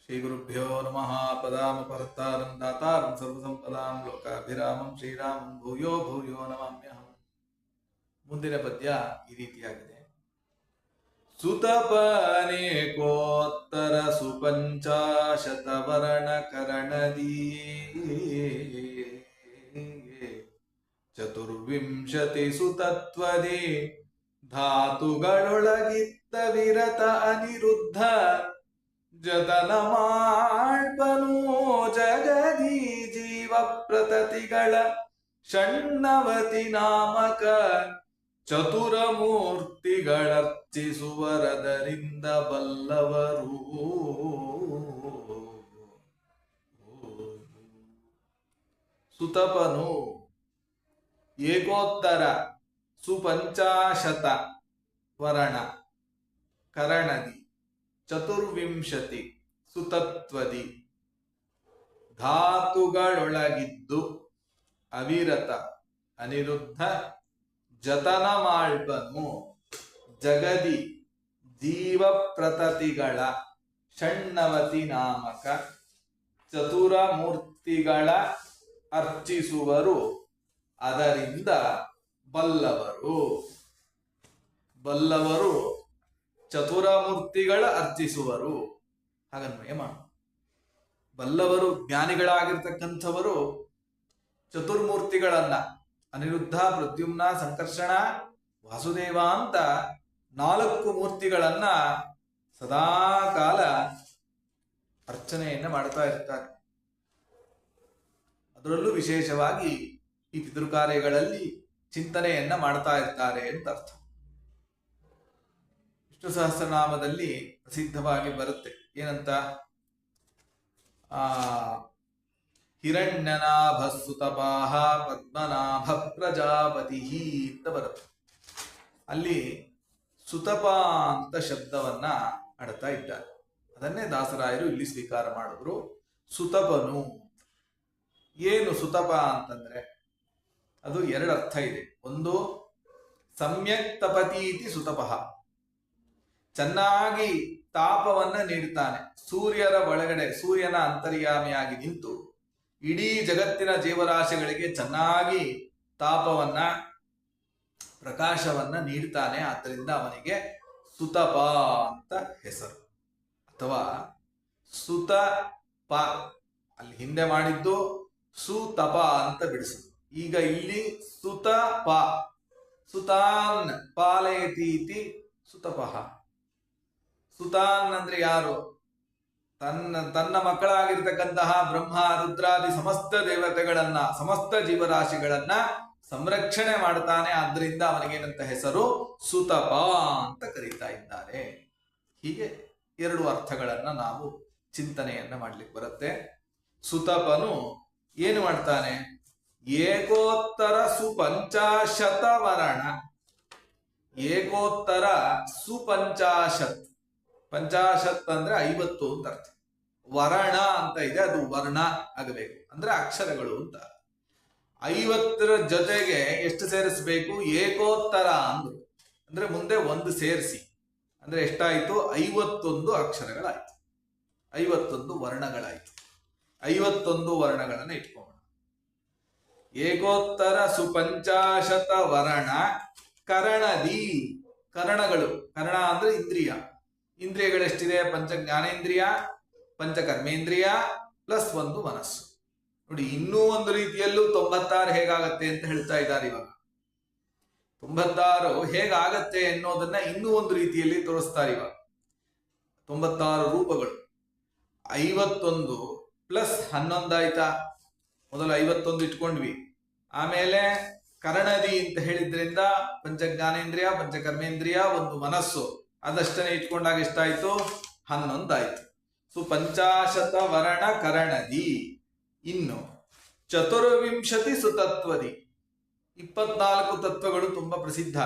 ಶ್ರೀಗುರುಭ್ಯೋ ನಮಃ. ಪದಾಮಪಹರ್ತಾರಂ ದಾತಾರಂ ಸರ್ವಸಂಪದಾಂ ಲೋಕಾಭಿರಾಮಂ ಶ್ರೀರಾಮಂ ಭೂಯೋ ಭೂಯೋ ನಮಾಮ್ಯಹಂ. ಮುಂದಿನ ಪದ್ಯ ಈ ರೀತಿಯಾಗಿದೆ. ಸುತಪನೇಕೋತ್ತರ ಸುಪಂಚಾಶತ ವರ್ಣ ಕರಣದೀ ಚತುರ್ವಿಂಶತಿ ಸುತತ್ವದಿ ಧಾತುಗಳೊಳಗಿದ್ದ ವಿರತ ಅನಿರುದ್ಧ ಜತನ ಮಾಡ್ಬನು ಜಗದೀ ಜೀವ ಪ್ರತತಿಗಳ ಷಣ್ಣವತಿ ನಾಮಕ ಚತುರ ಮೂರ್ತಿಗಳರ್ಚಿಸುವರದರಿಂದ ಬಲ್ಲವರು. ಸುತಪನು ಏಕೋತ್ತರ ಸುಪಂಚಾಶತ ವರ್ಣ ಕರಣದಿ ಚತುರ್ವಿಂಶತಿ ಸುತತ್ವದಿ ಧಾತುಗಳೊಳಗಿದ್ದು ಅವಿರತ ಅನಿರುದ್ಧ ಜತನ ಮಾಳ್ಬನು ಜಗದಿ ಜೀವ ಪ್ರತತಿಗಳ ಷಣ್ಣವತಿ ನಾಮಕ ಚತುರ ಮೂರ್ತಿಗಳ ಅರ್ಚಿಸುವರು ಅದರಿಂದ ಬಲ್ಲವರು. ಬಲ್ಲವರು ಚತುರಮೂರ್ತಿಗಳ ಅರ್ಚಿಸುವರು. ಹಾಗನ್ವಯ ಮಾಡು. ಬಲ್ಲವರು ಜ್ಞಾನಿಗಳಾಗಿರ್ತಕ್ಕಂಥವರು ಚತುರ್ಮೂರ್ತಿಗಳನ್ನ ಅನಿರುದ್ಧ, ಪ್ರದ್ಯುಮ್ನ, ಸಂಕರ್ಷಣ, ವಾಸುದೇವ ಅಂತ 4 ಮೂರ್ತಿಗಳನ್ನ ಸದಾಕಾಲ ಅರ್ಚನೆಯನ್ನ ಮಾಡ್ತಾ ಇರ್ತಾರೆ. ಅದರಲ್ಲೂ ವಿಶೇಷವಾಗಿ ಈ ಪಿತೃಕಾರ್ಯಗಳಲ್ಲಿ ಚಿಂತನೆಯನ್ನ ಮಾಡ್ತಾ ಇರ್ತಾರೆ ಅಂತ ಅರ್ಥ. ವಿಷ್ಣು ಸಹಸ್ರನಾಮದಲ್ಲಿ ಪ್ರಸಿದ್ಧವಾಗಿ ಬರುತ್ತೆ. ಏನಂತ? ಹಿರಣ್ಯನಾಭ ಸುತಪಾಹ ಪದ್ಮನಾಭ ಪ್ರಜಾಪತಿ ಅಂತ ಬರುತ್ತೆ. ಅಲ್ಲಿ ಸುತಪ ಅಂತ ಶಬ್ದವನ್ನ ಆಡ್ತಾ ಇದ್ದಾರೆ. ಅದನ್ನೇ ದಾಸರಾಯರು ಇಲ್ಲಿ ಸ್ವೀಕಾರ ಮಾಡಿದ್ರು. ಸುತಪನು ಏನು? ಸುತಪ ಅಂತಂದ್ರೆ ಅದು 2 ಅರ್ಥ ಇದೆ. ಒಂದು, ಸಮ್ಯಕ್ ತಪತೀತಿ ಸುತಪಃ, ಚೆನ್ನಾಗಿ ತಾಪವನ್ನ ನೀಡ್ತಾನೆ. ಸೂರ್ಯರ ಒಳಗಡೆ ಸೂರ್ಯನ ಅಂತರ್ಯಾಮಿಯಾಗಿ ನಿಂತು ಇಡೀ ಜಗತ್ತಿನ ಜೀವರಾಶಿಗಳಿಗೆ ಚೆನ್ನಾಗಿ ತಾಪವನ್ನ ಪ್ರಕಾಶವನ್ನ ನೀಡ್ತಾನೆ. ಆದ್ದರಿಂದ ಅವನಿಗೆ ಸುತಪ ಅಂತ ಹೆಸರು. ಅಥವಾ ಸುತಪ ಅಲ್ಲಿ ಹಿಂದೆ ಮಾಡಿದ್ದು ಸುತಪ ಅಂತ ಬಿಡಿಸುದು. ಈಗ ಇಲ್ಲಿ ಸುತಪ, ಸುತಾನ್ ಪಾಲಯತೀತಿ ಸುತಪಃ. ಸುತಾನ್ ಅಂದ್ರೆ ಯಾರು? ತನ್ನ ಮಕ್ಕಳಾಗಿರ್ತಕ್ಕಂತಹ ಬ್ರಹ್ಮ, ರುದ್ರಾದಿ ಸಮಸ್ತ ದೇವತೆಗಳನ್ನ, ಸಮಸ್ತ ಜೀವರಾಶಿಗಳನ್ನ ಸಂರಕ್ಷಣೆ ಮಾಡ್ತಾನೆ. ಆದ್ರಿಂದ ಅವನಿಗೇನಂತ ಹೆಸರು? ಸುತಪ ಅಂತ ಕರೀತಾ ಇದ್ದಾರೆ. ಹೀಗೆ 2 ಅರ್ಥಗಳನ್ನ ನಾವು ಚಿಂತನೆಯನ್ನ ಮಾಡ್ಲಿಕ್ಕೆ ಬರುತ್ತೆ. ಸುತಪನು ಏನು ಮಾಡ್ತಾನೆ? ಏಕೋತ್ತರ ಸುಪಂಚಾಶತ ವರ್ಣ, ಏಕೋತ್ತರ ಸುಪಂಚಾಶತ್, ಪಂಚಾಶತ್ ಅಂದ್ರೆ 50 ಅಂತ ಅರ್ಥ. ವರ್ಣ ಅಂತ ಇದೆ, ಅದು ವರ್ಣ ಆಗಬೇಕು ಅಂದ್ರೆ ಅಕ್ಷರಗಳು ಅಂತ. 50ರ ಜೊತೆಗೆ ಎಷ್ಟು ಸೇರಿಸಬೇಕು? ಏಕೋತ್ತರ ಅಂದ್ರು. ಅಂದ್ರೆ ಮುಂದೆ 1 ಸೇರಿಸಿ ಅಂದ್ರೆ ಎಷ್ಟಾಯ್ತು? 51 ಅಕ್ಷರಗಳಾಯ್ತು, 51 ವರ್ಣಗಳಾಯ್ತು. 51 ವರ್ಣಗಳನ್ನ ಇಟ್ಕೋಣ. ಏಕೋತ್ತರ ಸುಪಂಚಾಶತ ವರ್ಣ ಕರಣದಿ, ಕರಣಗಳು, ಕರಣ ಅಂದ್ರೆ ಇಂದ್ರಿಯ. ಇಂದ್ರಿಯಗಳೆಷ್ಟಿದೆ? 5 ಜ್ಞಾನೇಂದ್ರಿಯ, 5 ಕರ್ಮೇಂದ್ರಿಯ ಪ್ಲಸ್ 1 ಮನಸ್ಸು. ನೋಡಿ, ಇನ್ನೂ ಒಂದು ರೀತಿಯಲ್ಲೂ 96 ಹೇಗಾಗತ್ತೆ ಅಂತ ಹೇಳ್ತಾ ಇದ್ದಾರೆ. ಇವಾಗ 96 ಹೇಗಾಗತ್ತೆ ಅನ್ನೋದನ್ನ ಇನ್ನೂ ಒಂದು ರೀತಿಯಲ್ಲಿ ತೋರಿಸ್ತಾರೆ. ಇವಾಗ 96 ರೂಪಗಳು. 51 ಪ್ಲಸ್ 11 ಆಯ್ತಾ? ಮೊದಲು 51 ಇಟ್ಕೊಂಡ್ವಿ. ಆಮೇಲೆ ಕರಣದಿ ಅಂತ ಹೇಳಿದ್ರಿಂದ 5 ಜ್ಞಾನೇಂದ್ರಿಯ, 5 ಕರ್ಮೇಂದ್ರಿಯ, 1 ಮನಸ್ಸು, ಅದಷ್ಟೇ ಇಟ್ಕೊಂಡಾಗ ಎಷ್ಟಾಯ್ತು? 11 ಆಯ್ತು. ಪಂಚಾಶತ ವರ್ಣ ಕರಣದಿ. ಇನ್ನು ಚತುರ್ವಿಂಶತಿ ಸುತತ್ವದಿ, 24 ತತ್ವಗಳು ತುಂಬಾ ಪ್ರಸಿದ್ಧ.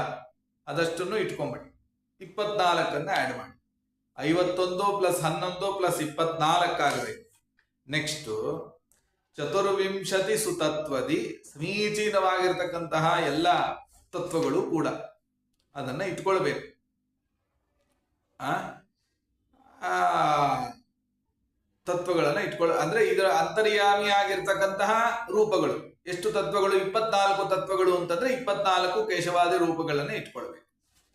ಅದಷ್ಟನ್ನು ಇಟ್ಕೊಂಡ್ಬಿಡಿ. 24ಅನ್ನ ಆಡ್ ಮಾಡಿ. 51 ಪ್ಲಸ್ 11 ಪ್ಲಸ್ 24 ಆಗಬೇಕು. ನೆಕ್ಸ್ಟ್ ಚತುರ್ವಿಂಶತಿ ಸುತತ್ವದಿ, ಸಮೀಚೀನವಾಗಿರ್ತಕ್ಕಂತಹ ಎಲ್ಲ ತತ್ವಗಳು ಕೂಡ ಅದನ್ನ ಇಟ್ಕೊಳ್ಬೇಕು. ಅಂದ್ರೆ ಇದರ ಅಂತರ್ಯಾಮಿಯಾಗಿರ್ತಕ್ಕಂತಹ ರೂಪಗಳು ಎಷ್ಟು ತತ್ವಗಳು? 24 ತತ್ವಗಳು ಅಂತಂದ್ರೆ 24 ಕೇಶವಾದಿ ರೂಪಗಳನ್ನ ಇಟ್ಕೊಳ್ಬೇಕು.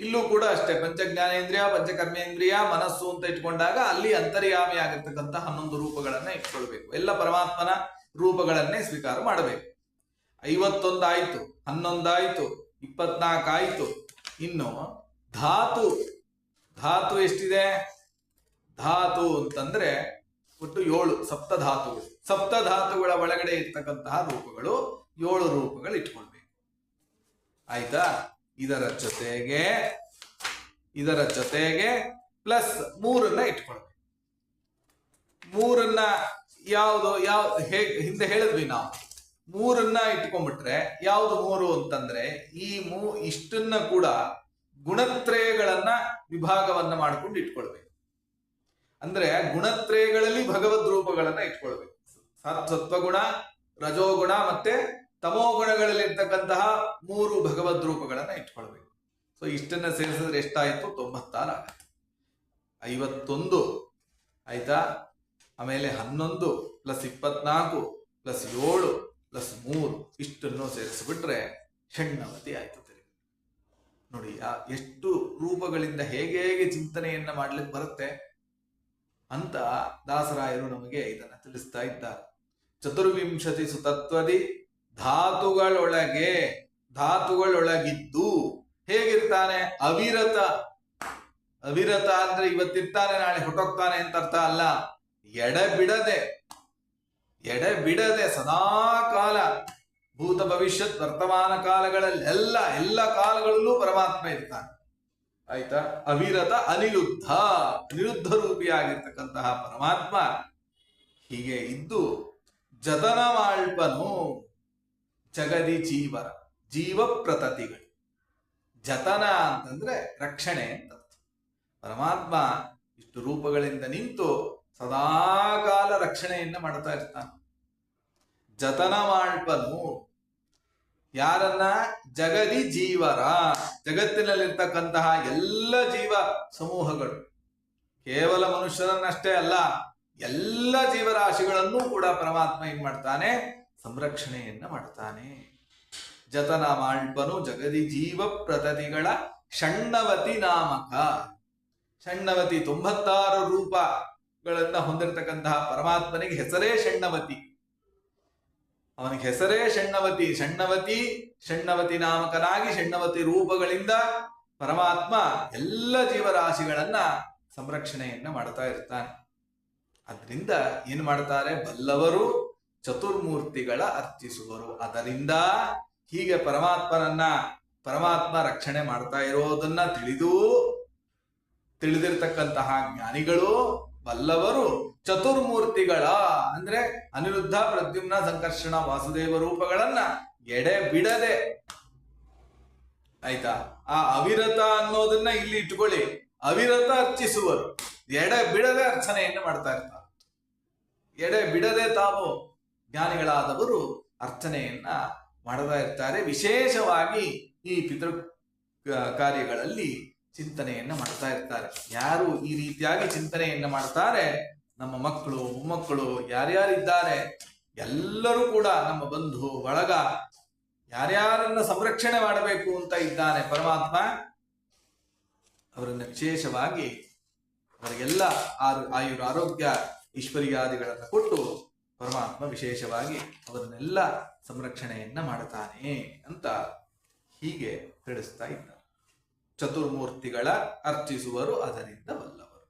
ಇಲ್ಲೂ ಕೂಡ ಅಷ್ಟೇ, ಪಂಚಜ್ಞಾನೇಂದ್ರಿಯ, ಪಂಚಕರ್ಮೇಂದ್ರಿಯ, ಮನಸ್ಸು ಅಂತ ಇಟ್ಕೊಂಡಾಗ ಅಲ್ಲಿ ಅಂತರ್ಯಾಮಿಯಾಗಿರ್ತಕ್ಕಂಥ 11 ರೂಪಗಳನ್ನ ಇಟ್ಕೊಳ್ಬೇಕು. ಎಲ್ಲ ಪರಮಾತ್ಮನ ರೂಪಗಳನ್ನೇ ಸ್ವೀಕಾರ ಮಾಡಬೇಕು. 51 ಆಯ್ತು, 11 ಆಯ್ತು, 24 ಆಯ್ತು. ಇನ್ನು ಧಾತು, ಧಾತು ಎಷ್ಟಿದೆ? ಧಾತು ಅಂತಂದ್ರೆ ಒಟ್ಟು 7 ಸಪ್ತಧಾತುಗಳು. ಸಪ್ತಧಾತುಗಳ ಒಳಗಡೆ ಇರ್ತಕ್ಕಂತಹ ರೂಪಗಳು 7 ರೂಪಗಳು ಇಟ್ಕೊಳ್ಬೇಕು. ಆಯ್ತಾ? ಇದರ ಜೊತೆಗೆ ಪ್ಲಸ್ 3 ಇಟ್ಕೊಳ್ಬೇಕು. 3 ಯಾವುದು ಹಿಂದೆ ಹೇಳಿದ್ವಿ ನಾವು. 3 ಇಟ್ಕೊಂಡ್ಬಿಟ್ರೆ ಯಾವುದು 3 ಅಂತಂದ್ರೆ ಇಷ್ಟನ್ನ ಕೂಡ ಗುಣತ್ರಯಗಳನ್ನ ವಿಭಾಗವನ್ನ ಮಾಡ್ಕೊಂಡು ಇಟ್ಕೊಳ್ಬೇಕು. ಅಂದ್ರೆ ಗುಣತ್ರಯಗಳಲ್ಲಿ ಭಗವದ್ ರೂಪಗಳನ್ನ ಇಟ್ಕೊಳ್ಬೇಕು. ಸತ್ವಗುಣ, ರಜೋಗುಣ ಮತ್ತೆ ತಮೋಗುಣಗಳಲ್ಲಿ ಇರ್ತಕ್ಕಂತಹ 3 ಭಗವದ್ ರೂಪಗಳನ್ನ ಇಟ್ಕೊಳ್ಬೇಕು. ಸೊ ಇಷ್ಟನ್ನ ಸೇರಿಸಿದ್ರೆ ಎಷ್ಟಾಯ್ತು? 96 ಆಗುತ್ತೆ. 51 ಆಯ್ತಾ? ಆಮೇಲೆ 11 ಪ್ಲಸ್ 24 ಪ್ಲಸ್ 7 ಪ್ಲಸ್ 3 ಇಷ್ಟನ್ನು ಸೇರಿಸಿಬಿಟ್ರೆ ಷಣ್ಣವತಿ ಆಯ್ತು. ನೋಡಿ ಎಷ್ಟು ರೂಪಗಳಿಂದ ಹೇಗೆ ಚಿಂತನೆಯನ್ನ ಮಾಡ್ಲಿಕ್ಕೆ ಬರುತ್ತೆ ಅಂತ ದಾಸರಾಯರು ನಮಗೆ ಇದನ್ನ ತಿಳಿಸ್ತಾ ಇದ್ದಾರೆ. ಚತುರ್ವಿಂಶತಿ ಸುತತ್ವದಿ ಧಾತುಗಳೊಳಗಿದ್ದು ಹೇಗಿರ್ತಾನೆ? ಅವಿರತ. ಅವಿರತ ಅಂದ್ರೆ ಇವತ್ತಿರ್ತಾನೆ ನಾಳೆ ಹೊಟ್ಟೋಗ್ತಾನೆ ಅಂತ ಅರ್ಥ ಅಲ್ಲ. ಎಡೆಬಿಡದೆ ಸದಾ ಕಾಲ, ಭೂತ ಭವಿಷ್ಯತ್ ವರ್ತಮಾನ ಕಾಲಗಳಲ್ಲೆಲ್ಲ ಎಲ್ಲ ಕಾಲಗಳಲ್ಲೂ ಪರಮಾತ್ಮ ಇರ್ತಾನೆ. ಆಯ್ತಾ? ಅವಿರತ ಅನಿರುದ್ಧ ರೂಪಿಯಾಗಿರ್ತಕ್ಕಂತಹ ಪರಮಾತ್ಮ ಹೀಗೆ ಇದ್ದು ಜತನ ಮಾಳ್ಪನು ಜಗದಿ ಜೀವ ಪ್ರತತಿಗಳು. ಜತನ ಅಂತಂದ್ರೆ ರಕ್ಷಣೆ ಅಂತ. ಪರಮಾತ್ಮ ಇಷ್ಟು ರೂಪಗಳಿಂದ ನಿಂತು ಸದಾಕಾಲ ರಕ್ಷಣೆಯನ್ನ ಮಾಡ್ತಾ ಇರ್ತಾನೆ. ಜತನ ಮಾಳ್ಪನು ಯಾರನ್ನ? ಜಗದಿ ಜೀವರ, ಜಗತ್ತಿನಲ್ಲಿರ್ತಕ್ಕಂತಹ ಎಲ್ಲ ಜೀವ ಸಮೂಹಗಳು, ಕೇವಲ ಮನುಷ್ಯರನ್ನಷ್ಟೇ ಅಲ್ಲ, ಎಲ್ಲ ಜೀವರಾಶಿಗಳನ್ನೂ ಕೂಡ ಪರಮಾತ್ಮ ಏನ್ ಮಾಡ್ತಾನೆ? ಸಂರಕ್ಷಣೆಯನ್ನ ಮಾಡ್ತಾನೆ. ಜತನ ಮಾಳ್ಪನು ಜಗದಿ ಜೀವ ಪ್ರತತಿಗಳ ಷಣ್ಣವತಿ ನಾಮಕ. ಷಣ್ಣವತಿ 96 ರೂಪಗಳನ್ನ ಹೊಂದಿರತಕ್ಕಂತಹ ಪರಮಾತ್ಮನಿಗೆ ಹೆಸರೇ ಷಣ್ಣವತಿ. ಅವನಿಗೆ ಹೆಸರೇ ಷಣ್ಣವತಿ. ಷಣ್ಣವತಿ ನಾಮಕನಾಗಿ ಷಣ್ಣವತಿ ರೂಪಗಳಿಂದ ಪರಮಾತ್ಮ ಎಲ್ಲ ಜೀವರಾಶಿಗಳನ್ನ ಸಂರಕ್ಷಣೆಯನ್ನ ಮಾಡ್ತಾ ಇರ್ತಾನೆ. ಅದರಿಂದ ಏನ್ ಮಾಡ್ತಾರೆ? ಬಲ್ಲವರು ಚತುರ್ಮೂರ್ತಿಗಳ ಅರ್ಚಿಸುವರು. ಅದರಿಂದ ಹೀಗೆ ಪರಮಾತ್ಮ ರಕ್ಷಣೆ ಮಾಡ್ತಾ ಇರೋದನ್ನ ತಿಳಿದಿರ್ತಕ್ಕಂತಹ ಜ್ಞಾನಿಗಳು, ಬಲ್ಲವರು ಚತುರ್ಮೂರ್ತಿಗಳ ಅಂದ್ರೆ ಅನಿರುದ್ಧ, ಪ್ರದ್ಯುಮ್ನ, ಸಂಕರ್ಷಣ, ವಾಸುದೇವ ರೂಪಗಳನ್ನ ಎಡೆ ಬಿಡದೆ, ಆಯ್ತಾ? ಆ ಅವಿರತ ಅನ್ನೋದನ್ನ ಇಲ್ಲಿ ಇಟ್ಕೊಳ್ಳಿ. ಅವಿರತ ಅರ್ಚಿಸುವರು, ಎಡೆ ಬಿಡದೆ ಅರ್ಚನೆಯನ್ನು ಮಾಡ್ತಾ ಇರ್ತಾರೆ. ಎಡೆ ಬಿಡದೆ ತಾವು ಜ್ಞಾನಿಗಳಾದವರು ಅರ್ಚನೆಯನ್ನ ಮಾಡ್ತಾ ಇರ್ತಾರೆ. ವಿಶೇಷವಾಗಿ ಈ ಪಿತೃ ಕಾರ್ಯಗಳಲ್ಲಿ ಚಿಂತನೆಯನ್ನ ಮಾಡ್ತಾ ಇರ್ತಾರೆ. ಯಾರು ಈ ರೀತಿಯಾಗಿ ಚಿಂತನೆಯನ್ನ ಮಾಡ್ತಾರೆ, ನಮ್ಮ ಮಕ್ಕಳು, ಮೊಮ್ಮಕ್ಕಳು ಯಾರ್ಯಾರಿದ್ದಾರೆ ಎಲ್ಲರೂ ಕೂಡ ನಮ್ಮ ಬಂಧು ಬಳಗ ಯಾರ್ಯಾರನ್ನ ಸಂರಕ್ಷಣೆ ಮಾಡಬೇಕು ಅಂತ ಇದ್ದಾನೆ ಪರಮಾತ್ಮ, ಅವರನ್ನ ವಿಶೇಷವಾಗಿ ಅವರಿಗೆಲ್ಲ ಆಯುರ, ಆರೋಗ್ಯ, ಐಶ್ವರ್ಯಾದಿಗಳನ್ನು ಕೊಟ್ಟು ಪರಮಾತ್ಮ ವಿಶೇಷವಾಗಿ ಅವರನ್ನೆಲ್ಲ ಸಂರಕ್ಷಣೆಯನ್ನ ಮಾಡ್ತಾನೆ ಅಂತ ಹೀಗೆ ತಿಳಿಸ್ತಾ ಇದ್ದಾರೆ. ಚತುರ್ಮೂರ್ತಿಗಳ ಅರ್ಚಿಸುವರು, ಅದರಿಂದ ಬಲ್ಲವರು.